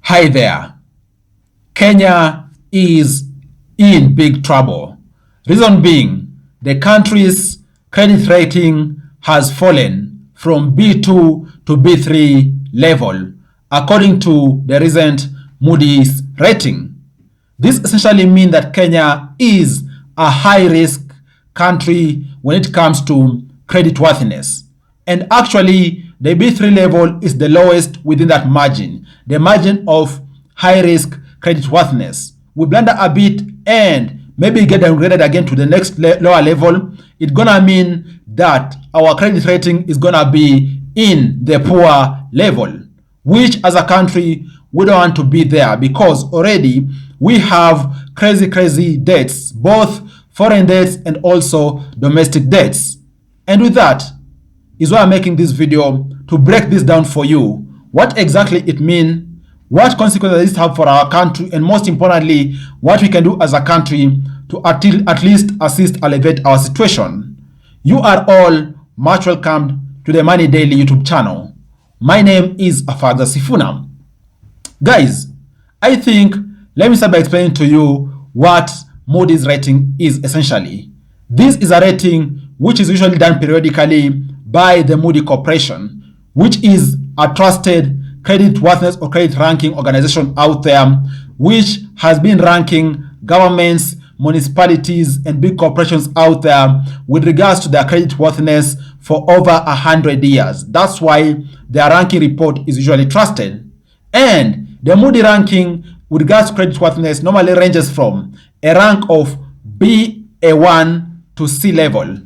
Hi there. Kenya is in big trouble. Reason being, the country's credit rating has fallen from B2 to B3 level, according to the recent Moody's rating. This essentially means that Kenya is a high-risk country when it comes to creditworthiness. And actually, the B3 level is the lowest within that margin, the margin of high-risk creditworthiness. We blunder a bit and maybe get downgraded again to the next lower level. It's gonna mean that our credit rating is gonna be in the poor level, which as a country, we don't want to be there because already we have crazy debts, both foreign debts and also domestic debts. And with that is why I'm making this video, to break this down for you. What exactly it means, what consequences does it have for our country, and most importantly, what we can do as a country to at least assist elevate our situation. You are all much welcomed to the Money Daily YouTube channel. My name is Afaza Sifuna. Guys, I think, let me start by explaining to you what Moody's rating is essentially. This is a rating which is usually done periodically by the Moody Corporation, which is a trusted creditworthiness or credit ranking organization out there, which has been ranking governments, municipalities, and big corporations out there with regards to their creditworthiness for over 100 years. That's why their ranking report is usually trusted. And the Moody ranking with regards to creditworthiness normally ranges from a rank of B1 to C level.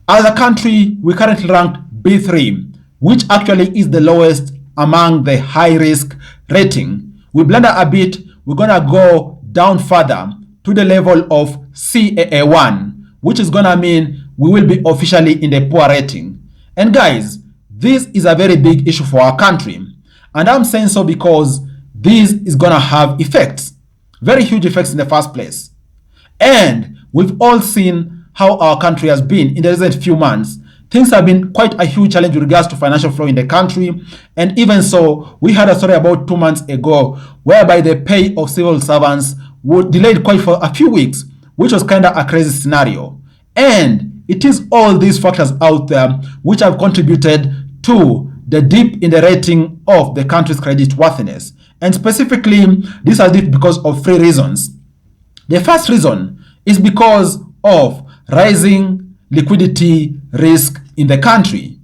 As a country, we currently rank B3, which actually is the lowest among the high-risk rating. We blunder a bit, we're gonna go down further to the level of CAA1, which is gonna mean we will be officially in the poor rating. And guys, this is a very big issue for our country. And I'm saying so because this is gonna have effects, very huge effects in the first place. And we've all seen how our country has been in the recent few months. Things have been quite a huge challenge with regards to financial flow in the country. And even so, we had a story about 2 months ago whereby the pay of civil servants were delayed quite for a few weeks, which was kind of a crazy scenario. And it is all these factors out there which have contributed to the dip in the rating of the country's creditworthiness. And specifically, this has dipped because of 3 reasons. The first reason is because of rising liquidity risk in the country.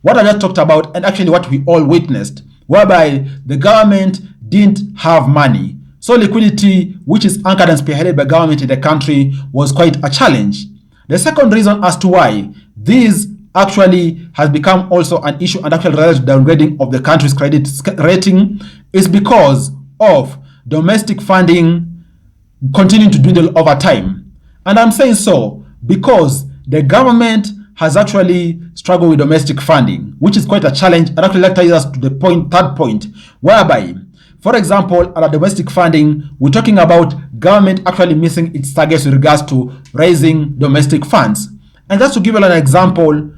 What I just talked about, and actually what we all witnessed, whereby the government didn't have money. So liquidity, which is anchored and spearheaded by government in the country, was quite a challenge. The second reason as to why this actually has become also an issue and actually related to downgrading of the country's credit rating is because of domestic funding continuing to dwindle over time. And I'm saying so because the government has actually struggled with domestic funding, which is quite a challenge, and actually that ties us to the third point, whereby, for example, at domestic funding, we're talking about government actually missing its targets with regards to raising domestic funds. And just to give you an example,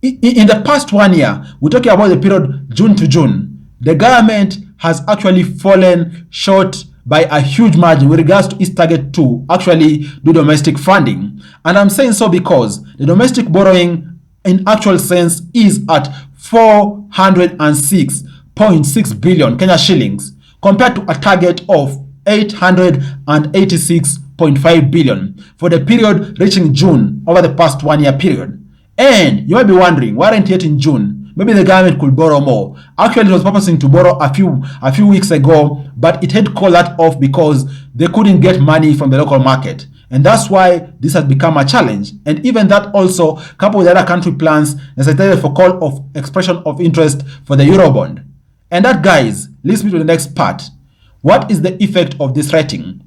in the past 1 year, we're talking about the period June to June, the government has actually fallen short by a huge margin with regards to its target to actually do domestic funding. And I'm saying so because the domestic borrowing in actual sense is at 406.6 billion Kenya shillings compared to a target of 886.5 billion for the period reaching June over the past 1 year period. And you might be wondering, why aren't yet in June? Maybe the government could borrow more. Actually, it was purposing to borrow a few weeks ago, but it had called that off because they couldn't get money from the local market. And that's why this has become a challenge. And even that also, coupled with other country plans, necessitated for call of expression of interest for the Eurobond. And that, guys, leads me to the next part. What is the effect of this rating?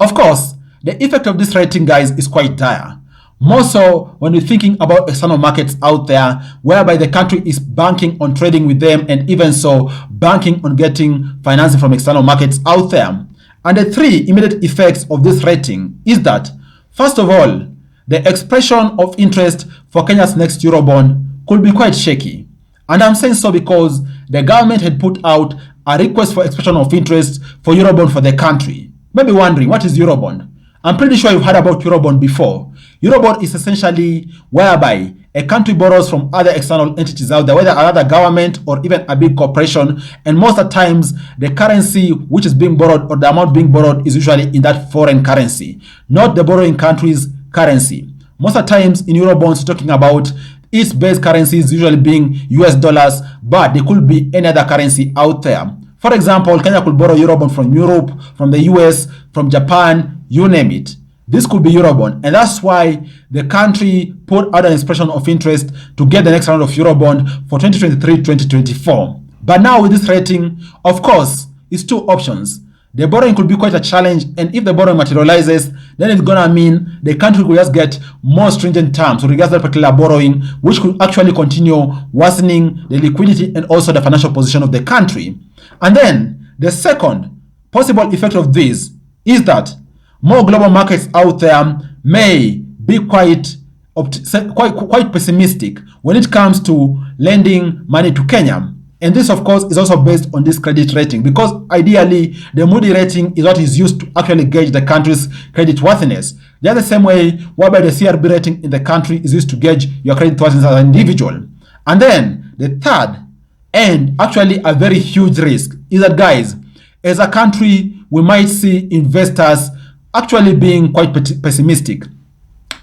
Of course, the effect of this rating, guys, is quite dire. More so when you're thinking about external markets out there, whereby the country is banking on trading with them and even so banking on getting financing from external markets out there. And the 3 immediate effects of this rating is that, first of all, the expression of interest for Kenya's next Eurobond could be quite shaky. And I'm saying so because the government had put out a request for expression of interest for Eurobond for the country. Maybe wondering, what is Eurobond? I'm pretty sure you've heard about Eurobond before. Eurobond is essentially whereby a country borrows from other external entities out there, whether another government or even a big corporation, and most of the times the currency which is being borrowed or the amount being borrowed is usually in that foreign currency, not the borrowing country's currency. Most of the times in Eurobonds, talking about its base currency is usually being US dollars, but there could be any other currency out there. For example, Kenya could borrow Eurobond from Europe, from the US, from Japan, you name it. This could be Eurobond, and that's why the country put out an expression of interest to get the next round of Eurobond for 2023-2024. But now with this rating, of course, it's two options. The borrowing could be quite a challenge, and if the borrowing materializes, then it's gonna mean the country could just get more stringent terms with regards to that particular borrowing, which could actually continue worsening the liquidity and also the financial position of the country. And then the second possible effect of this is that more global markets out there may be quite pessimistic when it comes to lending money to Kenya. And this, of course, is also based on this credit rating, because ideally the Moody rating is what is used to actually gauge the country's credit worthiness. Just the same way whereby the CRB rating in the country is used to gauge your credit worthiness as an individual. And then the third, and actually a very huge risk, is that, guys, as a country, we might see investors actually being quite pessimistic.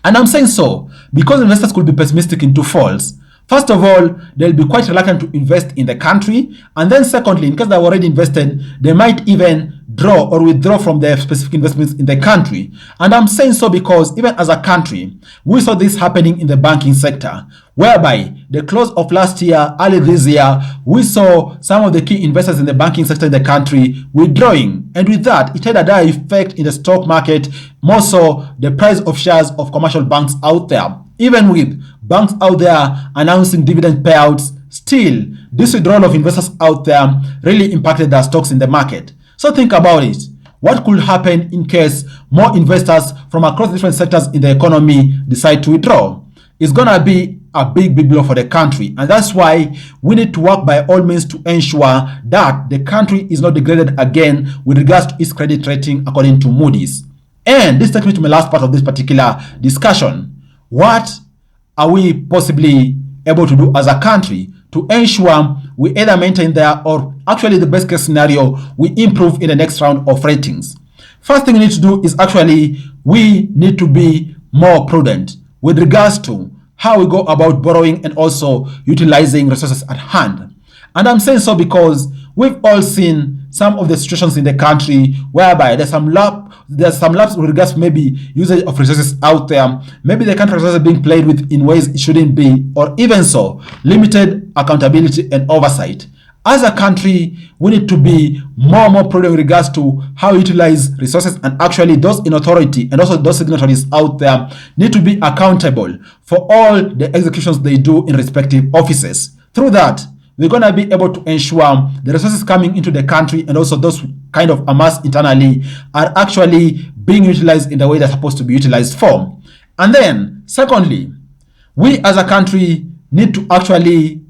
And I'm saying so because investors could be pessimistic in two folds. First of all, they'll be quite reluctant to invest in the country. And then secondly, in case they've already invested, they might even draw or withdraw from their specific investments in the country. And I'm saying so because even as a country, we saw this happening in the banking sector, whereby the close of last year, early this year, we saw some of the key investors in the banking sector in the country withdrawing. And with that, it had a dire effect in the stock market, more so the price of shares of commercial banks out there. Even with banks out there announcing dividend payouts, still, this withdrawal of investors out there really impacted their stocks in the market. So think about it. What could happen in case more investors from across different sectors in the economy decide to withdraw? It's going to be a big blow for the country. And that's why we need to work by all means to ensure that the country is not degraded again with regards to its credit rating according to Moody's. And this takes me to my last part of this particular discussion. What are we possibly able to do as a country to ensure we either maintain there or actually the best case scenario, we improve in the next round of ratings? First thing we need to do is actually we need to be more prudent with regards to how we go about borrowing and also utilizing resources at hand. And I'm saying so because we've all seen some of the situations in the country whereby there's some lapse with regards to maybe usage of resources out there. Maybe the country resources are being played with in ways it shouldn't be, or even so, limited accountability and oversight. As a country, we need to be more prudent with regards to how we utilize resources, and actually those in authority and also those signatories out there need to be accountable for all the executions they do in respective offices. Through that, we're going to be able to ensure the resources coming into the country and also those kind of amassed internally are actually being utilized in the way they're supposed to be utilized for. And then, secondly, we as a country need to actually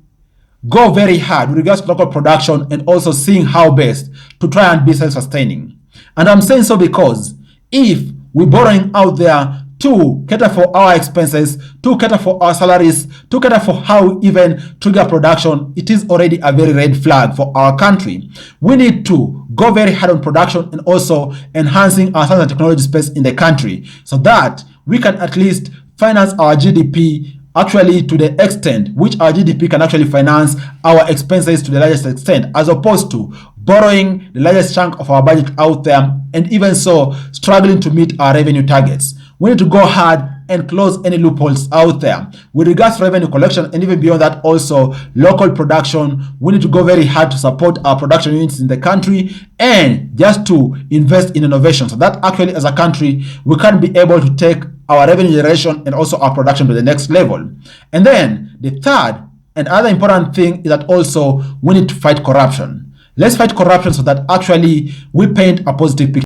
go very hard with regards to local production and also seeing how best to try and be self-sustaining. And I'm saying so because if we're borrowing out there to cater for our expenses, to cater for our salaries, to cater for how we even trigger production, it is already a very red flag for our country. We need to go very hard on production and also enhancing our science and technology space in the country so that we can at least finance our GDP actually to the extent which our GDP can actually finance our expenses to the largest extent, as opposed to borrowing the largest chunk of our budget out there and even so struggling to meet our revenue targets. We need to go hard and close any loopholes out there. With regards to revenue collection and even beyond that also local production, we need to go very hard to support our production units in the country and just to invest in innovation so that actually as a country we can be able to take our revenue generation and also our production to the next level. And then the third and other important thing is that also we need to fight corruption. Let's fight corruption so that actually we paint a positive picture.